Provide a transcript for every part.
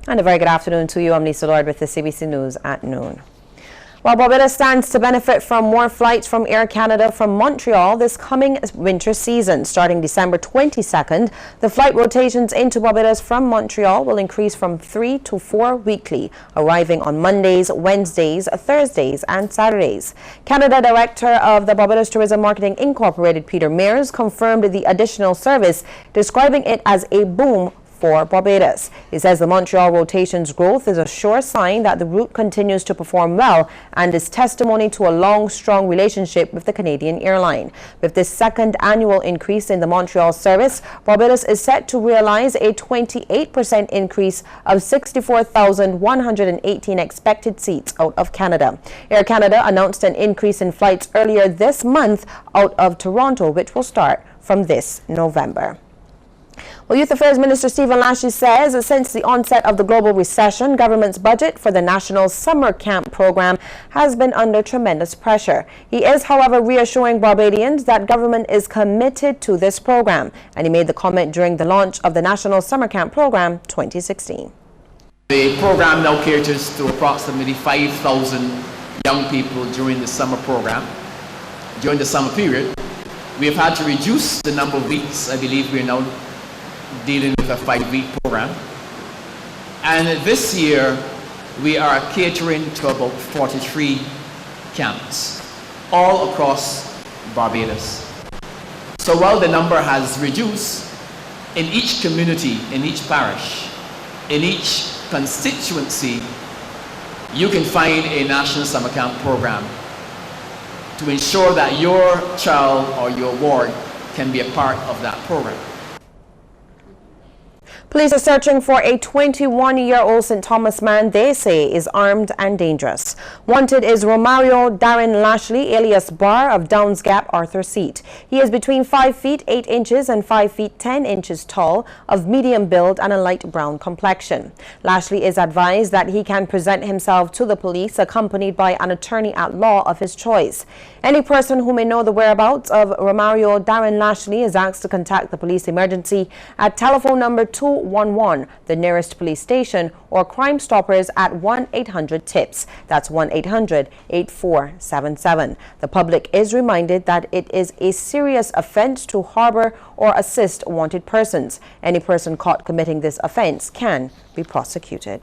And a very good afternoon to you. I'm Lisa Lord with the Cbc News at noon. While Barbados stands to benefit from more flights from Air Canada from Montreal this coming winter season, starting December 22nd, the flight rotations into Barbados from Montreal will increase from 3 to 4 weekly, arriving on Mondays, Wednesdays, Thursdays, and Saturdays. Canada Director of the Barbados Tourism Marketing Incorporated, Peter Mears, confirmed the additional service, describing it as a boom for Barbados. He says the Montreal rotation's growth is a sure sign that the route continues to perform well and is testimony to a long, strong relationship with the Canadian airline. With this second annual increase in the Montreal service, Barbados is set to realize a 28% increase of 64,118 expected seats out of Canada. Air Canada announced an increase in flights earlier this month out of Toronto, which will start from this November. Well, Youth Affairs Minister Stephen Lashley says that since the onset of the global recession, government's budget for the National Summer Camp program has been under tremendous pressure. He is, however, reassuring Barbadians that government is committed to this program, and he made the comment during the launch of the National Summer Camp program 2016. The program now caters to approximately 5,000 young people during the summer program. During the summer period, we have had to reduce the number of weeks. I believe we are now dealing with a 5-week program, and this year we are catering to about 43 camps all across Barbados. So while the number has reduced, in each community, in each parish, in each constituency, you can find a national summer camp program to ensure that your child or your ward can be a part of that program. Police are searching for a 21-year-old St. Thomas man they say is armed and dangerous. Wanted is Romario Darren Lashley, alias Bar, of Downs Gap, Arthur Seat. He is between 5 feet 8 inches and 5 feet 10 inches tall, of medium build and a light brown complexion. Lashley is advised that he can present himself to the police accompanied by an attorney at law of his choice. Any person who may know the whereabouts of Romario Darren Lashley is asked to contact the police emergency at telephone number 211, the nearest police station, or Crime Stoppers at 1-800-TIPS. That's 1-800-8477. The public is reminded that it is a serious offense to harbor or assist wanted persons. Any person caught committing this offense can be prosecuted.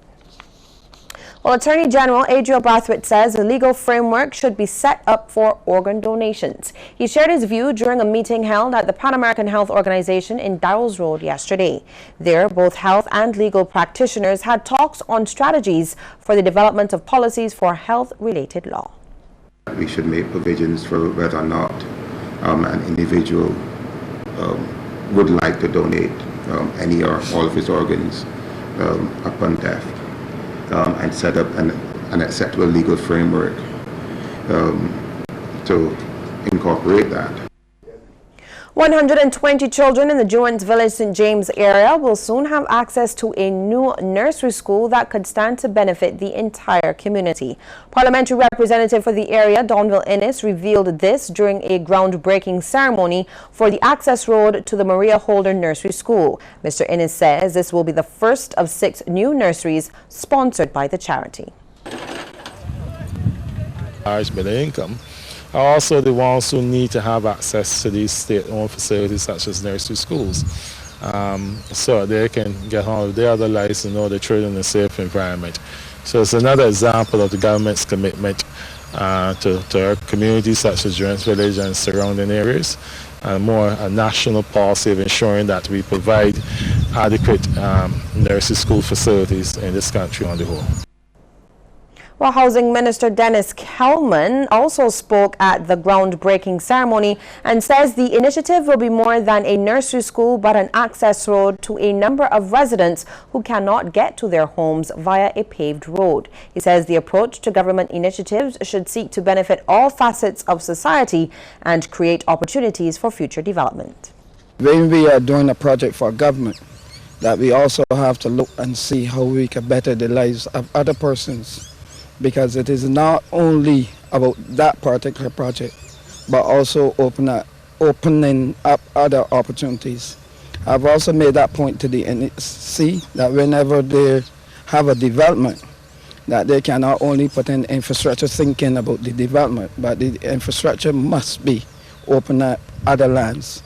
Well, Attorney General Adriel Brathwaite says a legal framework should be set up for organ donations. He shared his view during a meeting held at the Pan American Health Organization in Darrells Road yesterday. There, both health and legal practitioners had talks on strategies for the development of policies for health-related law. We should make provisions for whether or not an individual would like to donate any or all of his organs upon death. And set up an acceptable legal framework to incorporate that. 120 children in the Juan's Village, St. James area will soon have access to a new nursery school that could stand to benefit the entire community. Parliamentary representative for the area, Donville Innes, revealed this during a groundbreaking ceremony for the access road to the Maria Holder Nursery School. Mr. Innes says this will be the first of 6 new nurseries sponsored by the charity. Large middle income are also the ones who need to have access to these state-owned facilities such as nursery schools, so they can get on with their other lives and know the children in a safe environment. So it's another example of the government's commitment to our communities such as Juan's Village and surrounding areas, and more a national policy of ensuring that we provide adequate nursery school facilities in this country on the whole. Well, Housing Minister Dennis Kelman also spoke at the groundbreaking ceremony and says the initiative will be more than a nursery school but an access road to a number of residents who cannot get to their homes via a paved road. He says the approach to government initiatives should seek to benefit all facets of society and create opportunities for future development. When we are doing a project for government, that we also have to look and see how we can better the lives of other persons, because it is not only about that particular project, but also opening up other opportunities. I've also made that point to the NEC that whenever there have a development, that they can not only put in infrastructure thinking about the development, but the infrastructure must be open at other lands.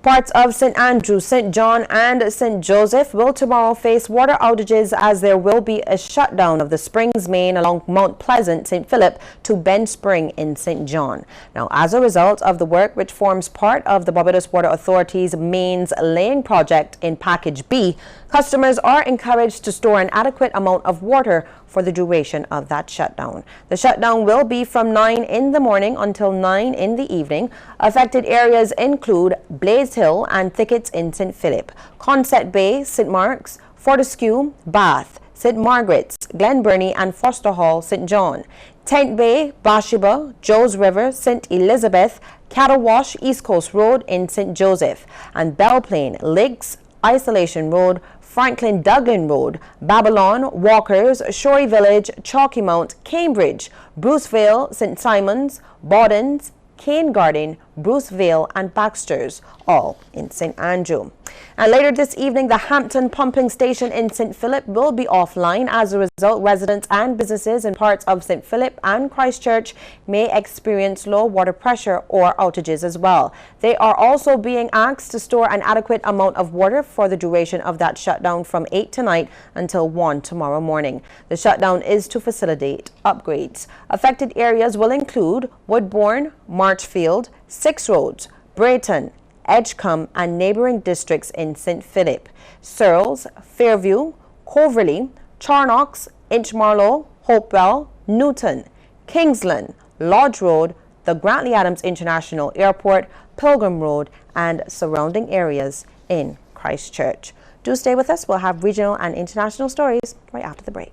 Parts of St. Andrew, St. John and St. Joseph will tomorrow face water outages as there will be a shutdown of the Springs main along Mount Pleasant, St. Philip to Bend Spring in St. John. Now, as a result of the work which forms part of the Barbados Water Authority's mains laying project in Package B, customers are encouraged to store an adequate amount of water for the duration of that shutdown. The shutdown will be from 9 in the morning until 9 in the evening. Affected areas include Blaze Hill and thickets in St. Philip, Consett Bay, St. Mark's, Fortescue, Bath, St. Margaret's, Glen Burnie and Foster Hall, St. John, Tent Bay, Bathsheba, Joes River, St. Elizabeth, Cattle Wash, East Coast Road in St. Joseph, and Belle Plaine, Lakes, Isolation Road, Franklin Duglin Road, Babylon, Walkers, Shorey Village, Chalky Mount, Cambridge, Brucevale, St. Simons, Bawdens, Cane Garden, Brucevale and Baxter's, all in St. Andrew. And later this evening, the Hampton pumping station in St. Philip will be offline. As a result, residents and businesses in parts of St. Philip and Christchurch may experience low water pressure or outages as well. They are also being asked to store an adequate amount of water for the duration of that shutdown from 8 tonight until 1 tomorrow morning. The shutdown is to facilitate upgrades. Affected areas will include Woodbourne, Marchfield, Six Roads, Brayton, Edgecombe and neighbouring districts in St. Philip, Searles, Fairview, Coverley, Charnock, Inchmarlow, Hopewell, Newton, Kingsland, Lodge Road, the Grantley Adams International Airport, Pilgrim Road and surrounding areas in Christchurch. Do stay with us. We'll have regional and international stories right after the break.